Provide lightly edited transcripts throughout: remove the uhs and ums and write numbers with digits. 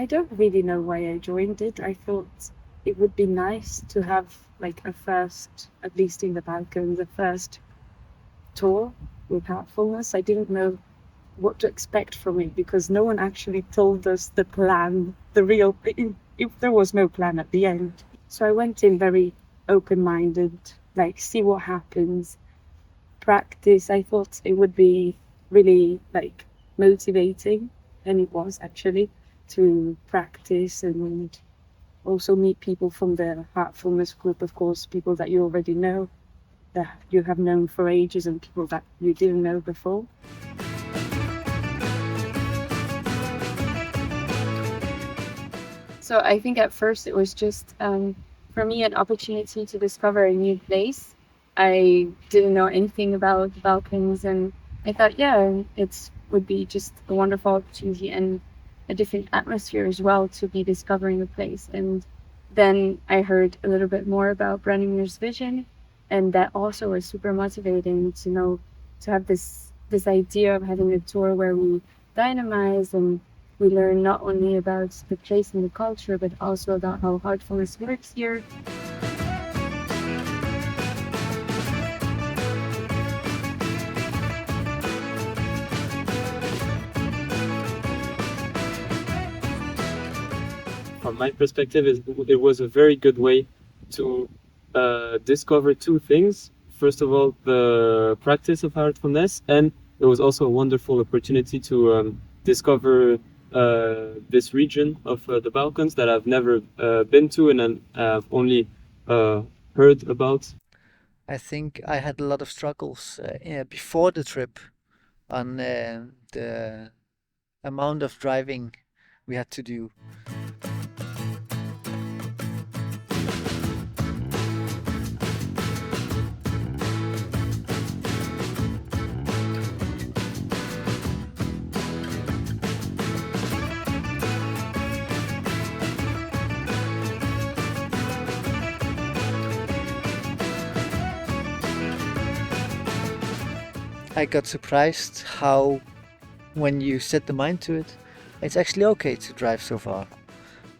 I don't really know why I joined it. I thought it would be nice to have like a first, at least in the Balkans, a first tour with Heartfulness. I didn't know what to expect from it because no one actually told us the plan, the real, if there was no plan at the end. So I went in very open-minded, like see what happens, practice. I thought it would be really like motivating, and it was actually to practice and also meet people from the Heartfulness group, of course, people that you already know, that you have known for ages, and people that you didn't know before. So I think at first it was just, for me, an opportunity to discover a new place. I didn't know anything about the Balkans, and I thought, yeah, it would be just a wonderful opportunity and a different atmosphere as well to be discovering a place. And then I heard a little bit more about Branimir's vision, and that also was super motivating to know, to have this idea of having a tour where we dynamize and we learn not only about the place and the culture, but also about how heartfulness works here. From my perspective, it was a very good way to discover two things. First of all, the practice of heartfulness, and it was also a wonderful opportunity to discover this region of the Balkans that I've never been to and I've only heard about. I think I had a lot of struggles before the trip on the amount of driving we had to do. I got surprised how, when you set the mind to it, it's actually okay to drive so far.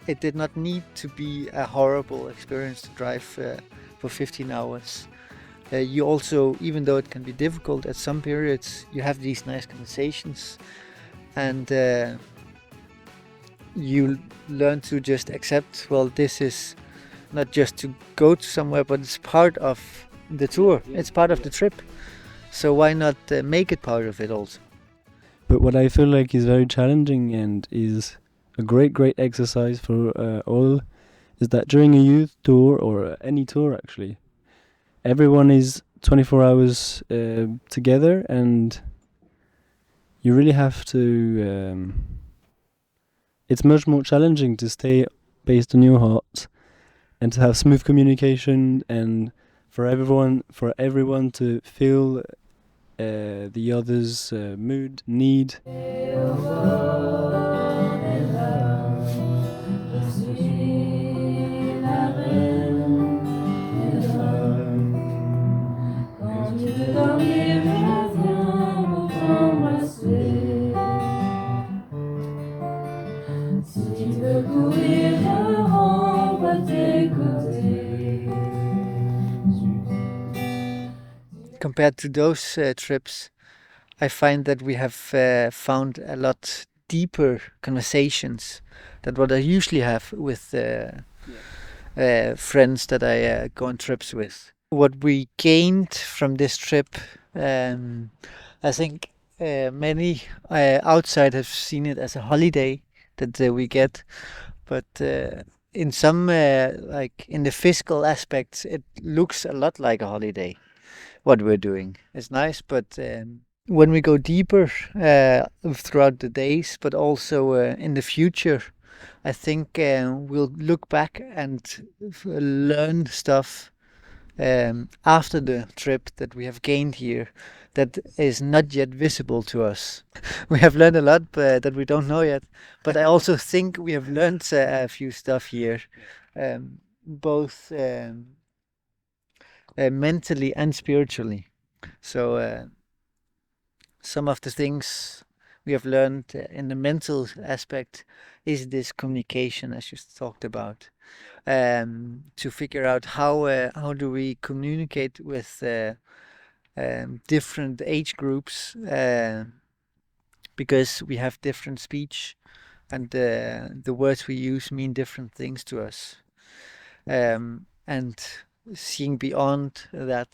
It did not need to be a horrible experience to drive for 15 hours. You also, even though it can be difficult at some periods, you have these nice conversations, and you learn to just accept, well, this is not just to go to somewhere, but it's part of the tour, it's part of the trip. So why not make it part of it also? But what I feel like is very challenging and is a great exercise for all is that during a youth tour or any tour actually, everyone is 24 hours together, and you really have to... it's much more challenging to stay based on your heart and to have smooth communication, and for everyone to feel the other's mood, need. Compared to those trips, I find that we have found a lot deeper conversations than what I usually have with friends that I go on trips with. What we gained from this trip, I think many outside have seen it as a holiday that we get, but in some, like in the physical aspects, it looks a lot like a holiday. What we're doing is nice, but when we go deeper throughout the days, but also in the future, I think we'll look back and learn stuff after the trip that we have gained here that is not yet visible to us. We have learned a lot that we don't know yet, but I also think we have learned a few stuff here, both mentally and spiritually. So some of the things we have learned in the mental aspect is this communication, as you talked about, to figure out how do we communicate with different age groups, because we have different speech and the words we use mean different things to us. And seeing beyond that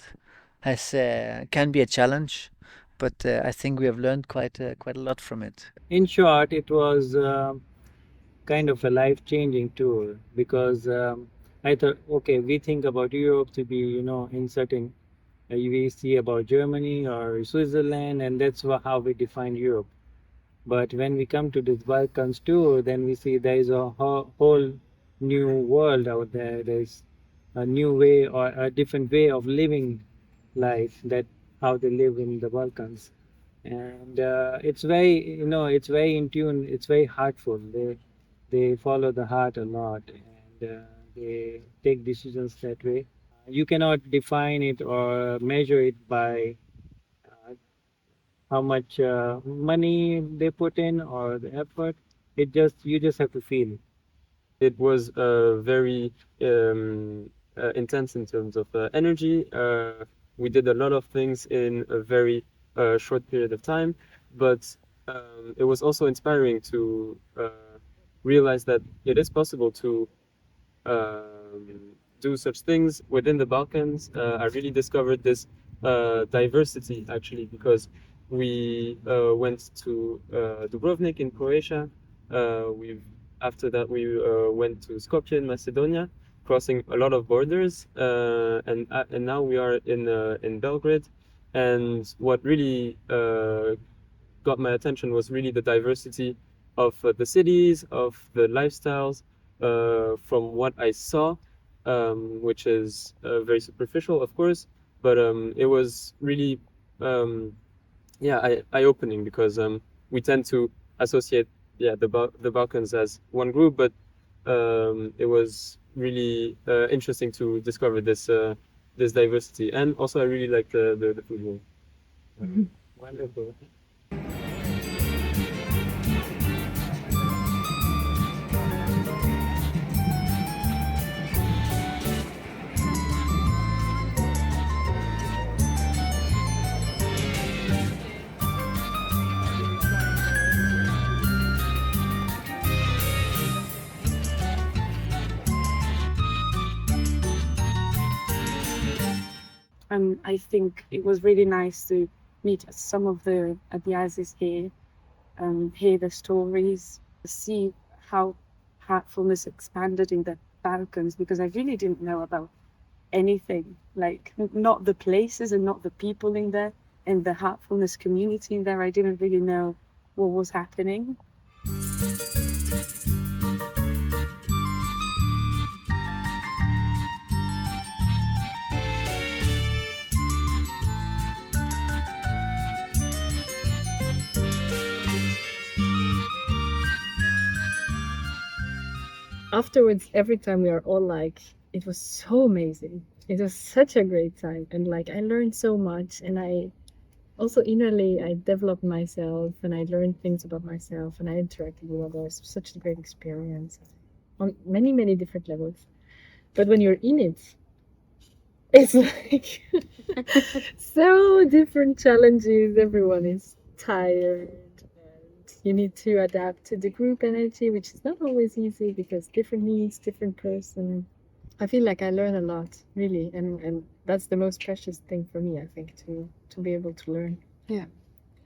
can be a challenge, but I think we have learned quite a lot from it. In short, it was kind of a life-changing tour because I thought, okay, we think about Europe to be, in certain, we see about Germany or Switzerland, and that's how we define Europe. But when we come to this Balkans tour, then we see there is a whole new world out there. There's a new way or a different way of living life, that how they live in the Balkans. And it's very, it's very in tune, it's very heartful. They follow the heart a lot, and they take decisions that way. You cannot define it or measure it by how much money they put in or the effort. You just have to feel it. It was very intense in terms of energy. We did a lot of things in a very short period of time, but it was also inspiring to realize that it is possible to do such things within the Balkans. I really discovered this diversity, actually, because we went to Dubrovnik in Croatia. After that, we went to Skopje in Macedonia, crossing a lot of borders, and now we are in Belgrade. And what really got my attention was really the diversity of the cities, of the lifestyles. From what I saw, which is very superficial, of course, but it was really eye-opening, because we tend to associate the Balkans as one group, but it was really interesting to discover this diversity. And also I really liked the food. Wonderful. I think it was really nice to meet some of the Adiazis here, hear the stories, see how Heartfulness expanded in the Balkans, because I really didn't know about anything, like not the places and not the people in there, and the Heartfulness community in there. I didn't really know what was happening. Afterwards, every time we are all like, it was so amazing. It was such a great time, and like I learned so much, and I also innerly I developed myself, and I learned things about myself, and I interacted with others. Such a great experience on many different levels. But when you're in it, it's like so different challenges. Everyone is tired. You need to adapt to the group energy, which is not always easy because different needs, different person. I feel like I learn a lot, really, and that's the most precious thing for me, I think, to be able to learn. Yeah.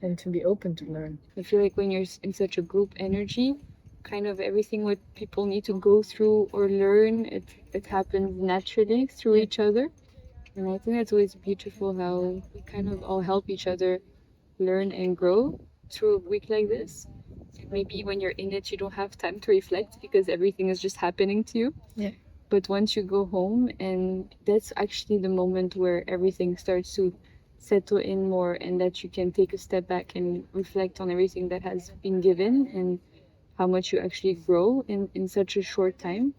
And to be open to learn. I feel like when you're in such a group energy, kind of everything what people need to go through or learn, it happens naturally through each other. And I think that's always beautiful how we kind of all help each other learn and grow through a week like this. Maybe when you're in it, you don't have time to reflect because everything is just happening to you. Yeah. But once you go home, and that's actually the moment where everything starts to settle in more, and that you can take a step back and reflect on everything that has been given and how much you actually grow in such a short time.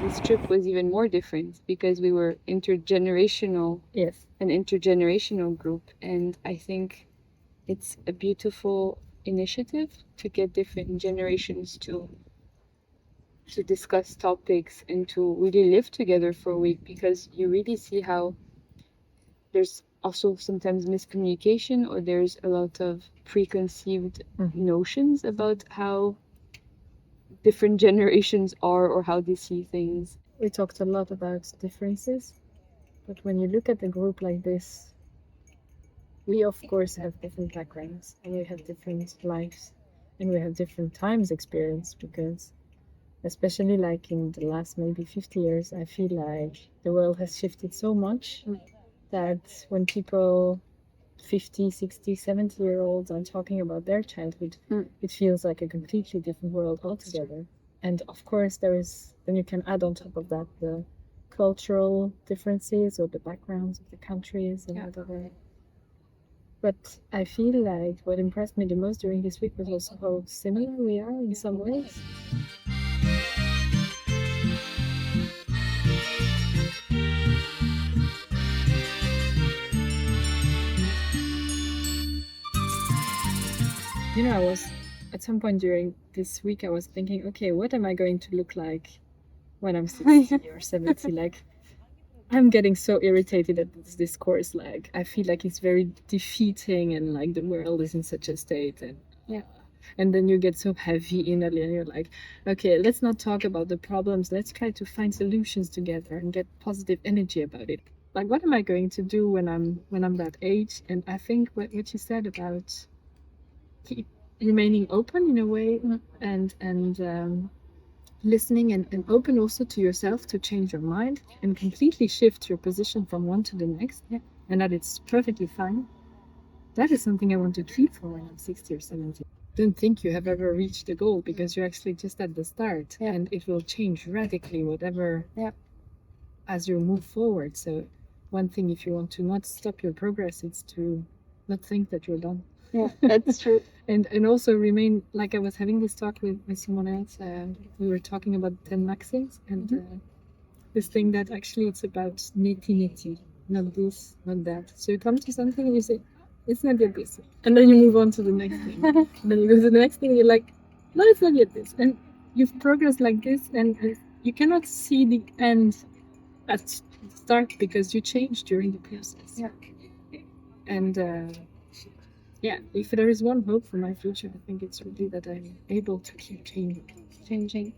This trip was even more different because we were an intergenerational group, and I think it's a beautiful initiative to get different generations to discuss topics and to really live together for a week, because you really see how there's also sometimes miscommunication, or there's a lot of preconceived notions about how different generations are or how they see things. We talked a lot about differences, but when you look at a group like this, we of course have different backgrounds and we have different lives and we have different times experience, because especially like in the last maybe 50 years, I feel like the world has shifted so much that when people 50, 60, 70-year-olds are talking about their childhood, it feels like a completely different world altogether. And of course then you can add on top of that the cultural differences or the backgrounds of the countries and whatever. But I feel like what impressed me the most during this week was also how similar we are in some ways. You know, I was at some point during this week, I was thinking, okay, what am I going to look like when I'm 60 or 70? Like, I'm getting so irritated at this discourse. Like, I feel like it's very defeating and like the world is in such a state. And then you get so heavy innerly and you're like, okay, let's not talk about the problems. Let's try to find solutions together and get positive energy about it. Like, what am I going to do when I'm that age? And I think what you said about keep remaining open in a way and listening and open also to yourself to change your mind and completely shift your position from one to the next, and that it's perfectly fine. That is something I want to keep for when I'm 60 or 70. Don't think you have ever reached the goal, because you're actually just at the start, and it will change radically whatever as you move forward. So one thing, if you want to not stop your progress, it's to not think that you're done. Yeah, that's true. And also remain, like I was having this talk with someone else, we were talking about 10 maxims, and this thing that actually it's about nitty, not this, not that. So you come to something and you say, it's not yet this. And then you move on to the next thing. And then you go to the next thing and you're like, no, it's not yet this. And you've progressed like this, and you cannot see the end at the start because you change during the process. Yeah. And if there is one hope for my future, I think it's really that I'm able to keep changing.